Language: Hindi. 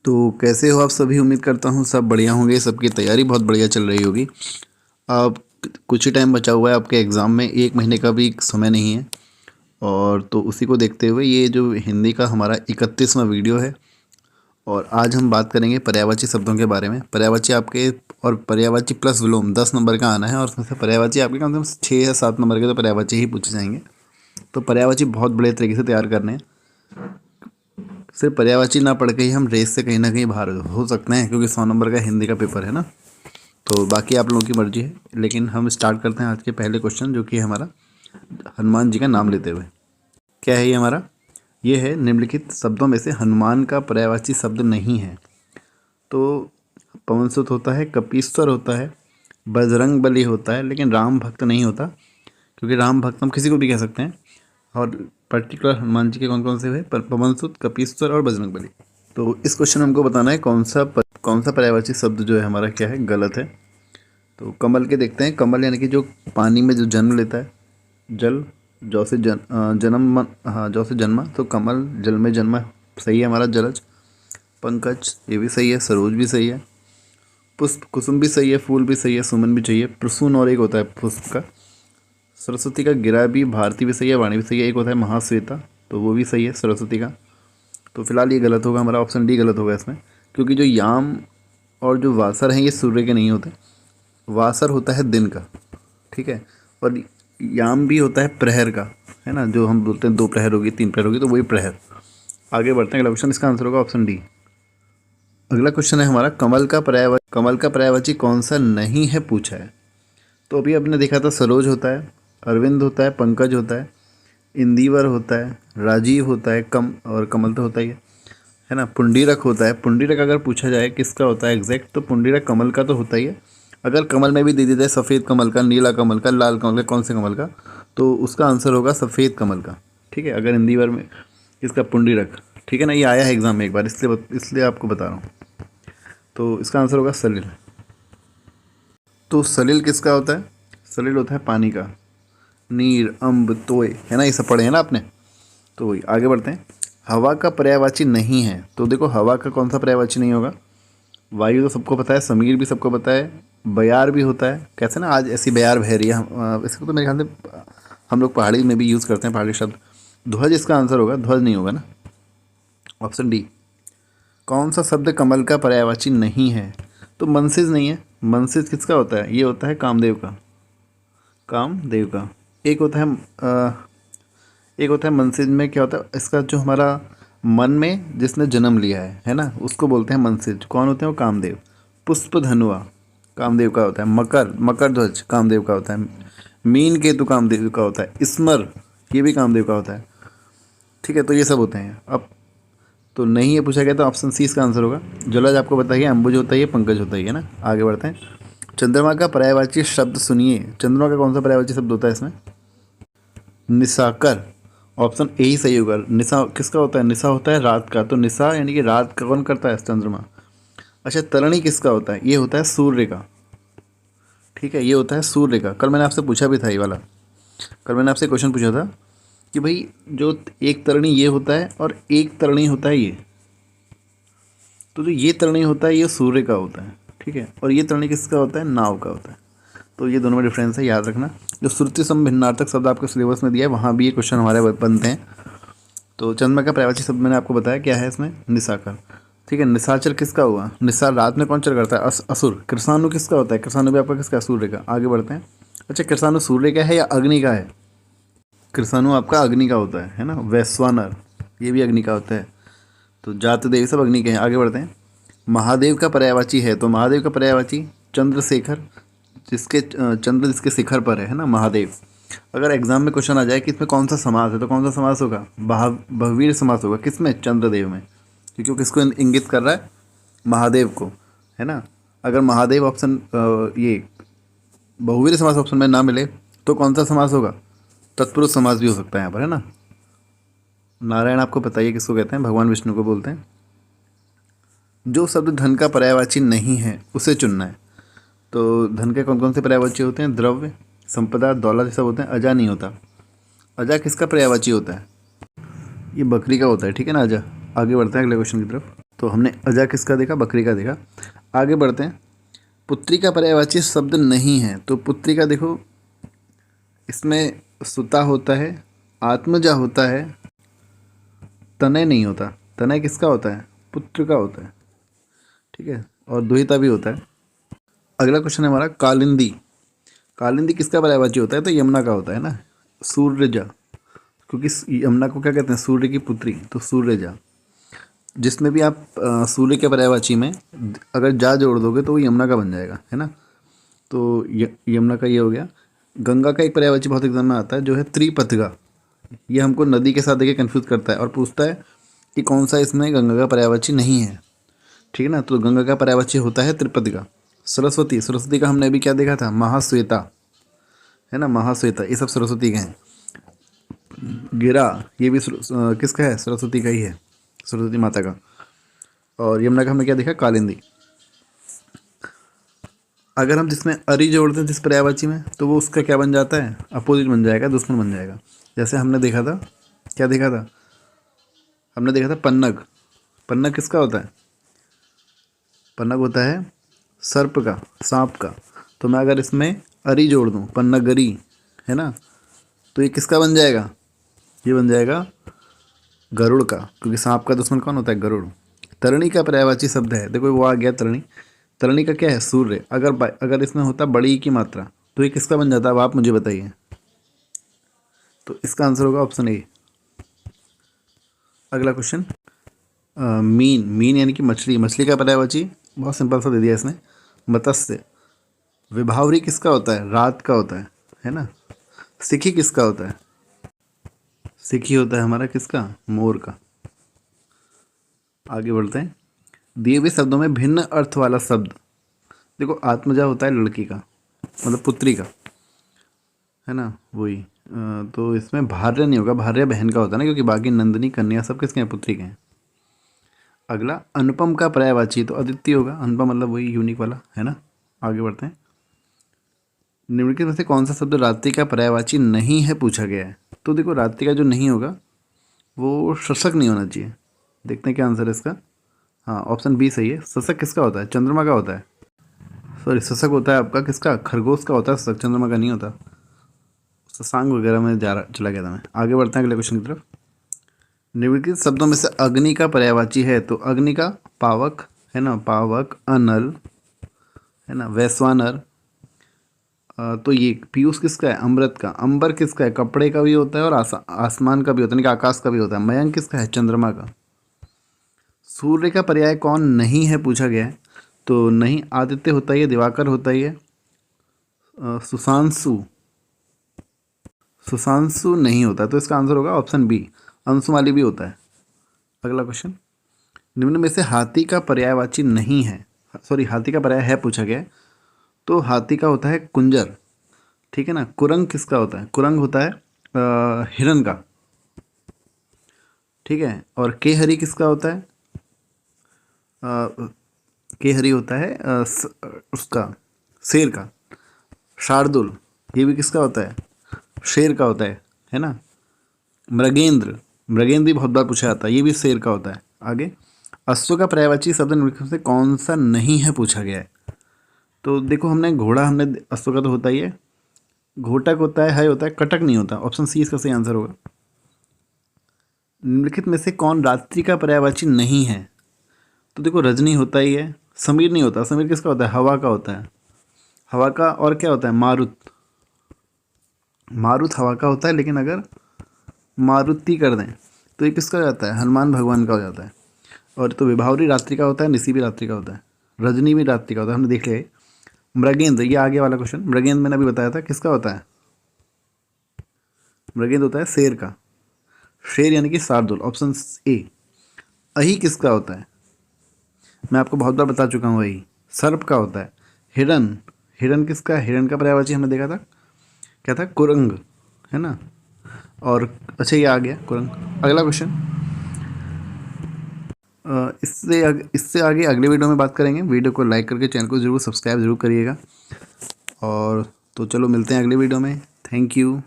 तो कैसे हो आप सभी। उम्मीद करता हूँ सब बढ़िया होंगे। सबकी तैयारी बहुत बढ़िया चल रही होगी। अब कुछ ही टाइम बचा हुआ है आपके एग्ज़ाम में, 1 महीने का भी समय नहीं है। और तो उसी को देखते हुए ये जो हिंदी का हमारा 31वां वीडियो है। और आज हम बात करेंगे पर्यायवाची शब्दों के बारे में। पर्यायवाची आपके और पर्यायवाची प्लस विलोम 10 नंबर का आना है, और उसमें से पर्यायवाची आपके कम से कम 6 या 7 नंबर के तो पर्यायवाची ही पूछे जाएंगे। तो पर्यायवाची बहुत बड़े तरीके से तैयार करने हैं। सिर्फ पर्यायवाची ना पढ़ के ही हम रेस से कहीं ना कहीं बाहर हो सकते हैं, क्योंकि 100 नंबर का हिंदी का पेपर है ना। तो बाकी आप लोगों की मर्जी है, लेकिन हम स्टार्ट करते हैं आज के पहले क्वेश्चन, जो कि है हमारा हनुमान जी का नाम लेते हुए। क्या है ये हमारा? ये है निम्नलिखित शब्दों में से हनुमान का पर्यायवाची शब्द नहीं है। तो पवनसुत होता है, कपीश्वर होता है, बजरंग बली होता है, लेकिन राम भक्त नहीं होता, क्योंकि राम भक्त हम किसी को भी कह सकते हैं। और पर्टिकुलर हनुमान जी के कौन कौन से हुए? पवनसुत, कपीश्वर और बजरंग बली। तो इस क्वेश्चन में हमको बताना है कौन सा पर्यायवाची शब्द जो है हमारा क्या है, गलत है। तो कमल के देखते हैं। कमल यानी कि जो पानी में जो जन्म लेता है, जल, जौ से जन्म, हाँ जौ से जन्मा, तो कमल जल में जन्मा सही है हमारा। जलज, पंकज ये भी सही है, सरोज भी सही है, पुष्प कुसुम भी सही है, फूल भी सही है, सुमन भी चाहिए, प्रसून और एक होता है पुष्प का। सरस्वती का गिरा भी, भारती भी सही है, वाणी भी सही है, एक होता है महाश्वेता, तो वो भी सही है सरस्वती का। तो फिलहाल ये गलत होगा हमारा, ऑप्शन डी गलत होगा इसमें, क्योंकि जो याम और जो वासर हैं ये सूर्य के नहीं होते। वासर होता है दिन का, ठीक है, और याम भी होता है प्रहर का, है ना, जो हम बोलते हैं 2 प्रहर होगी, 3 प्रहर होगी, तो वही प्रहर। आगे बढ़ते हैं, अगला क्वेश्चन, इसका आंसर होगा ऑप्शन डी। अगला क्वेश्चन है हमारा, कमल का पर्यायवाची कौन सा नहीं है पूछा है। तो अभी आपने देखा था सरोज होता है, अरविंद होता है, पंकज होता है, इंदिवर होता है, राजीव होता है, और कमल तो होता ही है ना। पुंडरीक होता है। पुंडरीक अगर पूछा जाए किसका होता है एग्जैक्ट, तो पुंडरीक कमल का तो होता ही है। अगर कमल में भी दे दिया जाए सफ़ेद कमल का, नीला कमल का, लाल कमल का, कौन से कमल का, तो उसका आंसर होगा सफ़ेद कमल का, ठीक है। अगर इंदिवर में इसका पुंडरीक, ठीक है ना, ये आया है एग्जाम में एक बार, इसलिए आपको बता रहा हूँ। तो इसका आंसर होगा सलिल। तो सलिल किसका होता है? सलिल होता है पानी का। नीर, अम्ब, तोय, है ना, ये सब पढ़े हैं ना आपने। तो वही, आगे बढ़ते हैं। हवा का पर्यायवाची नहीं है। तो देखो हवा का कौन सा पर्यायवाची नहीं होगा? वायु तो सबको पता है, समीर भी सबको पता है, बयार भी होता है। कैसे ना, आज ऐसी बयार बह रही है, इसको तो मेरे ख्याल से हम लोग पहाड़ी में भी यूज़ करते हैं, पहाड़ी शब्द। ध्वज इसका आंसर होगा, ध्वज नहीं होगा ना, ऑप्शन डी। कौन सा शब्द कमल का पर्यायवाची नहीं है? तो मनसिज नहीं है। मनसिज किसका होता है? ये होता है कामदेव का। कामदेव का। एक होता है एक होता है मनसिज में क्या होता है, इसका जो हमारा मन में जिसने जन्म लिया है ना, उसको बोलते हैं मनसिज। कौन होते हैं वो? कामदेव। पुष्प धनुआ कामदेव का होता है। मकर ध्वज कामदेव का होता है। मीन केतु कामदेव का होता है। स्मर ये भी कामदेव का होता है, ठीक है। तो ये सब होते हैं। अब तो नहीं ये पूछा गया, तो ऑप्शन सी इसका आंसर होगा। जलज आपको बताइए, अंबुज होता है, पंकज होता है ना। आगे बढ़ते हैं। चंद्रमा का पर्यायवाची शब्द सुनिए। चंद्रमा का कौन सा पर्यायवाची शब्द होता है इसमें? निशाकर। ऑप्शन ए ही सही होगा। निशा किसका होता है? निशा होता है रात का। तो निशा यानी कि रात का कौन करता है? चंद्रमा। अच्छा, तरणी किसका होता है? ये होता है सूर्य का, ठीक है, ये होता है सूर्य का। कल मैंने आपसे पूछा भी था ये वाला, कल मैंने आपसे क्वेश्चन पूछा था कि भाई जो एक तरणी ये होता है और एक तरणी होता है ये, तो जो ये तरणी होता है ये सूर्य का होता है, ठीक है, और ये तरणी किसका होता है? नाव का होता है। तो ये दोनों में डिफरेंस है, याद रखना। जो श्रुति सम भिन्नार्थक शब्द आपके सिलेबस में दिया है, वहाँ भी ये क्वेश्चन हमारे बनते हैं। तो चंद्रमा का पर्यायवाची शब्द मैंने आपको बताया क्या है इसमें, निशाकर, ठीक है। निशाचर किसका हुआ? निशा रात में कौन चर करता है? असुर। कृषाणु किसका होता है? कृषाणु भी आपका किसका? सूर्य का। आगे बढ़ते हैं। अच्छा, कृषाणु सूर्य का है या अग्नि का है? कृषाणु आपका अग्नि का होता है ना। वैश्वानर ये भी अग्नि का होता है। तो जातदेव सब अग्नि के हैं। आगे बढ़ते हैं। महादेव का पर्यायवाची है। तो महादेव का पर्यायवाची चंद्रशेखर, जिसके चंद्र जिसके शिखर पर है ना, महादेव। अगर एग्जाम में क्वेश्चन आ जाए कि इसमें कौन सा समास है, तो कौन सा समास होगा? बहुवीर समास होगा। किसमें? चंद्रदेव में, क्योंकि वो किसको इंगित कर रहा है? महादेव को, है ना। अगर महादेव ऑप्शन ये बहुवीर समास ऑप्शन में ना मिले, तो कौन सा समास होगा? तत्पुरुष समास भी हो सकता है यहाँ पर, है ना। नारायण आपको पता ही है किसको कहते हैं? भगवान विष्णु को बोलते हैं। जो शब्द धन का पर्यायवाची नहीं है उसे चुनना है। तो धन के कौन कौन से पर्यायवाची होते हैं? द्रव्य, संपदा, दौलत, ये सब होते हैं। अजा नहीं होता। अजा किसका पर्यायवाची होता है? ये बकरी का होता है, ठीक है ना, अजा। आगे बढ़ते हैं अगले क्वेश्चन की तरफ। तो हमने अजा किसका देखा, बकरी का देखा। आगे बढ़ते हैं। पुत्री का पर्यायवाची शब्द नहीं है, तो पुत्री का देखो इसमें सुता होता है, आत्मजा होता है, तनय नहीं होता। तनय किसका होता है, पुत्र का होता है, ठीक है, और दुहिता भी होता है। अगला क्वेश्चन है हमारा कालिंदी। कालिंदी किसका पर्यायवाची होता है, तो यमुना का होता है ना, सूर्यजा, क्योंकि यमुना को क्या कहते हैं, सूर्य की पुत्री, तो सूर्यजा। जिसमें भी आप सूर्य के पर्यायवाची में अगर जा जोड़ दोगे तो वो यमुना का बन जाएगा, है ना। तो यमुना का ये हो गया। गंगा का एक पर्यायवाची बहुत एग्जाम में आता है जो है त्रिपथगा। ये हमको नदी के साथ देके कंफ्यूज करता है और पूछता है कि कौन सा इसमें गंगा का पर्यायवाची नहीं है, ठीक है ना। तो गंगा का पर्यायवाची होता है त्रिपथगा। सरस्वती, सरस्वती का हमने अभी क्या देखा था, महाश्वेता, है ना, महाश्वेता, ये सब सरस्वती के हैं। गिरा, ये भी किसका है, सरस्वती का ही है, सरस्वती माता का। और यमुना का हमने क्या देखा, कालिंदी। अगर हम जिसमें अरि जोड़ते हैं जिस पर्यायवाची में, तो वो उसका क्या बन जाता है, अपोजिट बन जाएगा, दुश्मन बन जाएगा। जैसे हमने देखा था, क्या देखा था, हमने देखा था पन्नग। पन्नग किसका होता है, पन्नग होता है सर्प का, सांप का। तो मैं अगर इसमें अरि जोड़ दूँ, पन्नगरी, है ना, तो ये किसका बन जाएगा, ये बन जाएगा गरुड़ का, क्योंकि सांप का दुश्मन कौन होता है, गरुड़। तरणी का पर्यायवाची शब्द है, देखो वो आ गया तरणी। तरणी का क्या है, सूर्य। अगर इसमें होता बड़ी की मात्रा तो ये किसका बन जाता है, अब आप मुझे बताइए। तो इसका आंसर होगा ऑप्शन ए। अगला क्वेश्चन, मीन। मीन यानी कि मछली। मछली का पर्यायवाची बहुत सिंपल सा दे दिया इसने, मत्स्य। विभावरी किसका होता है, रात का होता है ना। सिखी किसका होता है, सिखी होता है हमारा किसका, मोर का। आगे बढ़ते हैं। दिए हुए शब्दों में भिन्न अर्थ वाला शब्द, देखो आत्मजा होता है लड़की का, मतलब पुत्री का, है ना, वही। तो इसमें भार्य नहीं होगा, भार्य बहन का होता है ना, क्योंकि बाकी नंदिनी, कन्या सब किसके हैं, पुत्री के हैं। अगला अनुपम का पर्यायवाची, तो अदिति होगा, अनुपम मतलब वही यूनिक वाला, है ना। आगे बढ़ते हैं। निम्नलिखित में से कौन सा शब्द रात्रि का पर्यायवाची नहीं है, पूछा गया है। तो देखो रात्रि का जो नहीं होगा वो शशक नहीं होना चाहिए। देखते हैं क्या आंसर है इसका। हाँ, ऑप्शन बी सही है। शशक किसका होता है, चंद्रमा का होता है। सॉरी, शशक होता है आपका किसका, खरगोश का होता है शशक, चंद्रमा का नहीं होता। शशांक वगैरह में चला गया था मैं। आगे बढ़ते हैं अगले क्वेश्चन की तरफ। निम्नलिखित शब्दों में से अग्नि का पर्यायवाची है, तो अग्नि का पावक, है ना, पावक, अनल, है ना, वैश्वानर। तो ये पीयूष किसका है, अमृत का। अंबर किसका है, कपड़े का भी होता है और आसमान का भी होता है, यानी कि आकाश का भी होता है। मयंक किसका है, चंद्रमा का। सूर्य का पर्याय कौन नहीं है, पूछा गया है। तो नहीं, आदित्य होता ही है, दिवाकर होता ही है। सुशांशु, सुशांशु नहीं होता, तो इसका आंसर होगा ऑप्शन बी, अंशुमाली भी होता है। अगला क्वेश्चन, निम्न में से हाथी का पर्यायवाची नहीं है, सॉरी हाथी का पर्याय है पूछा गया है। तो हाथी का होता है कुंजर, ठीक है ना। कुरंग किसका होता है, कुरंग होता है हिरन का, ठीक है। और केहरी किसका होता है, केहरी होता है उसका, शेर का। शार्दुल, ये भी किसका होता है, शेर का होता है ना। मृगेंद्र, मृगेंद्र भी बहुत बार पूछा जाता है, ये भी शेर का होता है। आगे, अश्व का पर्यायवाची शब्द निम्नलिखित से कौन सा नहीं है, पूछा गया है। तो देखो हमने घोड़ा, हमने अश्व का तो होता ही है, घोटक होता है होता है, कटक नहीं होता। ऑप्शन सी इसका सही आंसर होगा। निम्नलिखित में से कौन रात्रि का पर्यायवाची नहीं है, तो देखो रजनी होता ही है, समीर नहीं होता। समीर किसका होता है, हवा का होता है, हवा का। और क्या होता है, मारुत, मारुत हवा का होता है, लेकिन अगर मारुति कर दें तो ये किसका हो जाता है, हनुमान भगवान का हो जाता है। और तो विभावरी रात्रि का होता है, निसी भी रात्रि का होता है, रजनी भी रात्रि का होता है, हमने देख लिया है। मृगेंद्र, ये आगे वाला क्वेश्चन, मृगेंद्र मैंने अभी बताया था किसका होता है, मृगेंद्र होता है शेर का। शेर यानी कि शार्दुल, ऑप्शन ए। अही किसका होता है, मैं आपको बहुत बार बता चुका हूँ, अही सर्प का होता है। हिरन, हिरन किसका, हिरन का पर्यायवाची हमने देखा था, क्या था, कुरंग, है ना। और अच्छा ये आ गया कुरंग। अगला क्वेश्चन, इससे आगे अगले वीडियो में बात करेंगे। वीडियो को लाइक करके चैनल को जरूर सब्सक्राइब जरूर करिएगा। और तो चलो मिलते हैं अगले वीडियो में। Thank you.